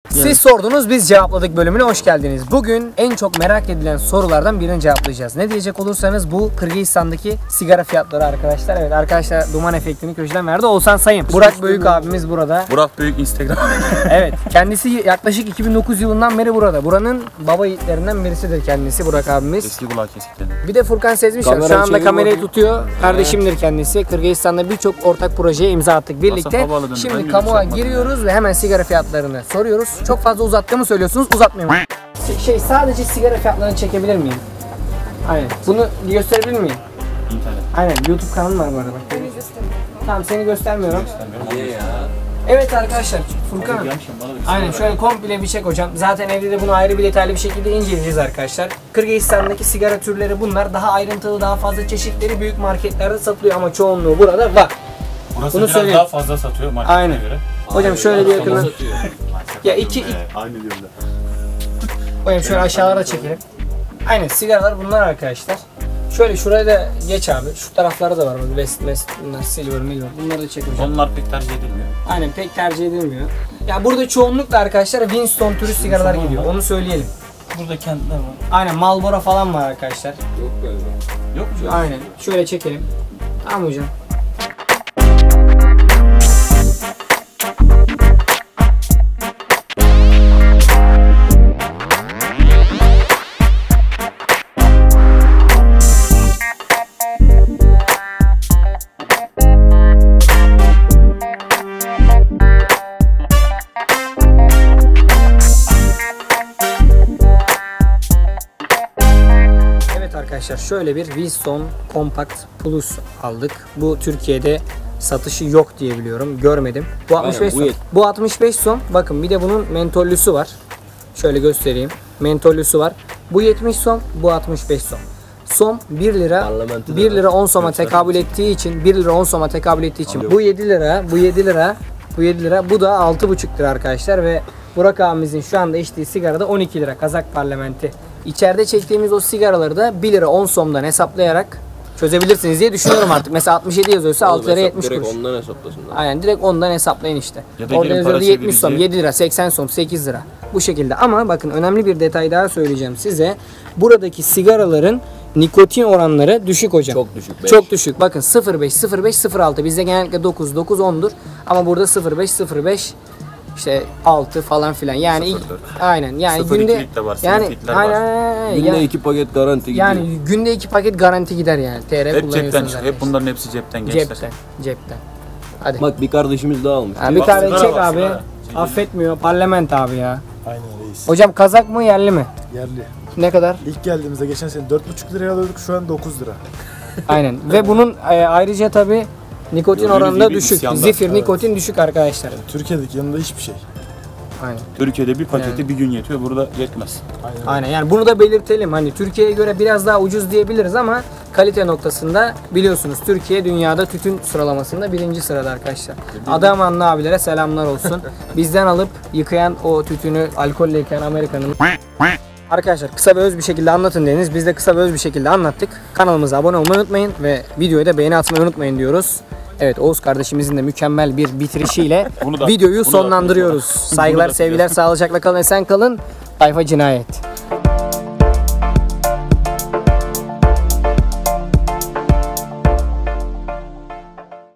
Siz sordunuz, biz cevapladık bölümüne hoş geldiniz. Bugün en çok merak edilen sorulardan birini cevaplayacağız. Ne diyecek olursanız bu Kırgızistan'daki sigara fiyatları arkadaşlar. Evet arkadaşlar, duman efektini köşeden verdi. Oğuzhan Sayın. Burak Büyük abimiz burada. Burak Büyük Instagram. Evet, kendisi yaklaşık 2009 yılından beri burada. Buranın baba yiğitlerinden birisidir kendisi Burak abimiz. Eski kulağı kesikleri. Bir de Furkan Sezmiş var. Şu anda kamerayı tutuyor. Kardeşimdir kendisi. Kırgızistan'da birçok ortak projeye imza attık birlikte. Şimdi kamuğa giriyoruz ve hemen sigara fiyatlarını soruyoruz. Çok fazla uzattığımı söylüyorsunuz. Uzatmayayım. Sadece sigara fiyatlarını çekebilir miyim? Aynen. Bunu gösterebilir miyim? İnternet. Aynen. YouTube kanalım var bu arada. Bak. Tamam, seni göstermiyorum. Niye ya? Evet arkadaşlar, Furkan. Aynen, şöyle komple bir çek hocam. Zaten evde de bunu ayrı bir detaylı bir şekilde inceleyeceğiz arkadaşlar. Kırgızistan'daki sigara türleri bunlar. Daha ayrıntılı, daha fazla çeşitleri büyük marketlerde satılıyor ama çoğunluğu burada var. Burası bunu biraz söyleyeyim. daha fazla satıyor markete Aynen. göre. Hocam şöyle bir yakından. Ya Aynı diyorlar. Hocam şöyle aşağılara çekelim. Aynen, sigaralar bunlar arkadaşlar. Şöyle şuraya da geç abi. Şu taraflarda da var. West, bunlar silver, milver. Bunları da çek hocam. Onlar pek tercih edilmiyor. Aynen, pek tercih edilmiyor. Ya burada çoğunlukla arkadaşlar Winston türü sigaralar gidiyor. Onu söyleyelim. Burada kentler var. Aynen, Marlboro falan var arkadaşlar. Yok galiba. Yok mu? Aynen. Şöyle çekelim. Tamam hocam. Arkadaşlar şöyle bir Winston Compact Plus aldık. Bu Türkiye'de satışı yok diye biliyorum. Görmedim. Bu 65 son. Bu 65 son. Bakın bir de bunun mentollüsü var. Şöyle göstereyim. Mentollüsü var. Bu 70 son, bu 65 son. Som 1 lira 1 lira 10 soma tekabül ettiği için 1 lira 10 soma tekabül ettiği için bu 7 lira, bu 7 lira, bu 7 lira, bu da 6,5 lira arkadaşlar ve Burak abimizin şu anda içtiği sigara da 12 lira Kazak Parlamenti. İçeride çektiğimiz o sigaraları da 1 lira 10 somdan hesaplayarak çözebilirsiniz diye düşünüyorum artık. Mesela 67 yazıyorsa 6 lira 70 kuruş. Direkt ondan hesaplasınlar. Aynen, direkt ondan hesaplayın işte. Orada yazıyordu 70 som, 7 lira, 80 som, 8 lira. Bu şekilde. Ama bakın, önemli bir detay daha söyleyeceğim size. Buradaki sigaraların nikotin oranları düşük hocam. Çok düşük. 5. Çok düşük. Bakın 0,5, 0,5, 0,6. Bizde genellikle 9, 9, 10'dur. Ama burada 0,5, 0,5 işte 6 falan filan. Yani aynen. Yani günde Günde 2 paket garanti gidiyor. Yani günde 2 paket garanti gider yani. TR hep cepten çıkıyor. Hep bunların hepsi cepten gençler. Cepten. Hadi. Bak bir kardeşimiz daha almış. Bir tane çek bak, abi. sigara. Affetmiyor. Parlament abi ya. Aynen reis. Hocam Kazak mı yerli mi? Yerli. Ne kadar? İlk geldiğimizde geçen sene 4,5 liraya alıyorduk, şu an 9 lira. Aynen. Ve bunun ayrıca tabi nikotin Gördüğünüz oranı da gibi düşük. isyanda. Zifir nikotin düşük arkadaşlar. Türkiye'deki yanında hiçbir şey. Aynen. Türkiye'de bir paketi bir gün yetiyor. Burada yetmez. Aynen. Yani bunu da belirtelim. Hani Türkiye'ye göre biraz daha ucuz diyebiliriz ama kalite noktasında biliyorsunuz Türkiye dünyada tütün sıralamasında 1. sırada arkadaşlar. Adıyamanlı abilere selamlar olsun. Bizden alıp yıkayan o tütünü alkolle yıkayan Amerika'nın. Arkadaşlar kısa ve öz bir şekilde anlatın dediniz. Biz de kısa ve öz bir şekilde anlattık. Kanalımıza abone olmayı unutmayın ve videoya da beğeni atmayı unutmayın diyoruz. Evet, Oğuz kardeşimizin de mükemmel bir bitirişiyle videoyu sonlandırıyoruz. Saygılar, sevgiler, sağlıcakla kalın, esen kalın. Tayfa Cinayet.